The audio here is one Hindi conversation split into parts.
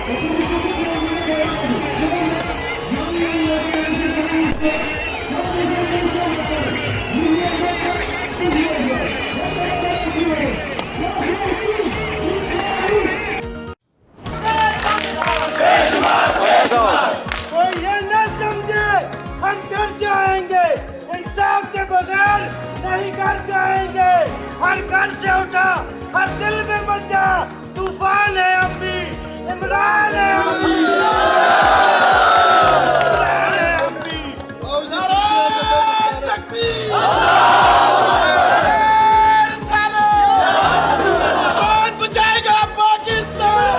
कोई ये न समझे हम कर जाएंगे, इंसाफ के बगैर नहीं कर जाएंगे। हर घर से उठा, हर दिल में मचा, तूफान है हम भी, इमरान है हम भी, इमरान है हम भी। कौन बचाएगा पाकिस्तान?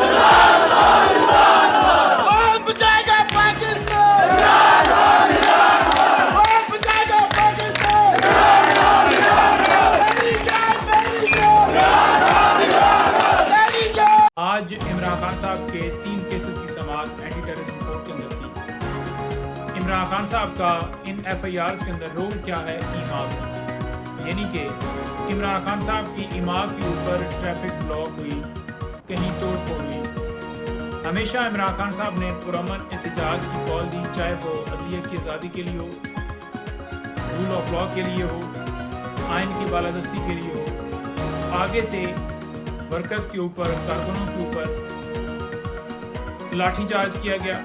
कौन बचाएगा पाकिस्तान? कौन बचाएगा पाकिस्तान? मेरी जान, मेरी जान, मेरी जान। आज इमरान खान साहब के 3 केसेस की समाअत एंटी टेररिज्म कोर्ट के अंदर की। इमरान खान साहब का इन FIRs के अंदर रोल क्या है? ईमाम, यानी कि इमरान खान साहब की इमाम के ऊपर ट्रैफिक ब्लॉक हुई, कहीं तोड़ फोड़ हुई। हमेशा इमरान खान साहब ने पुरअमन एहतजाज की कॉल दी, चाहे वो अदलियत की आज़ादी के लिए हो, रूल ऑफ लॉ के लिए हो, आइन की बालादस्ती के लिए हो। आगे से वर्कर्स के ऊपर, कारकुनों के ऊपर लाठीचार्ज किया गया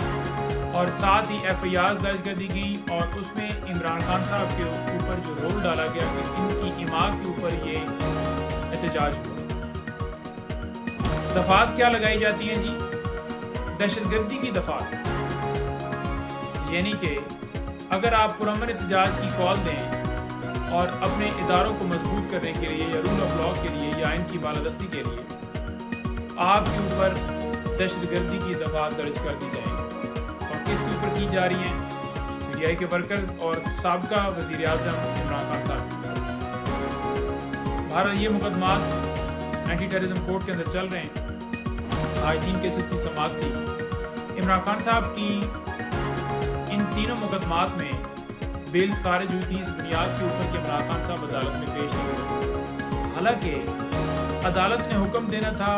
और साथ ही FIRs दर्ज कर दी गई और उसमें इमरान खान साहब के ऊपर जो रोल डाला गया कि इनकी इमाम के ऊपर ये एहतजाज हुआ। दफात क्या लगाई जाती हैं जी? दहशतगर्दी की दफात, यानी कि अगर आप पुरअमन एहतजाज की कॉल दें और अपने इदारों को मजबूत करने के लिए या रूल ऑफ लॉ के लिए या आइन की बालादस्ती के लिए आपके ऊपर दहशतगर्दी की दफात दर्ज कर दी जाएगी। और किसके ऊपर की जा रही हैं? PTI के वर्कर्स और साबका वज़ीर आज़म इमरान खान साहब। भारत ये मुकदमात एंटी टेररिज्म कोर्ट के अंदर चल रहे हैं। आज 3 केसेस की समाअत थी। इमरान खान साहब की इन तीनों मुकदमात में बेल्स खारिज हुई थी इस बुनियाद के ऊपर कि इमरान खान साहब अदालत में पेश नहीं हुए। हालांकि अदालत ने हुक्म देना था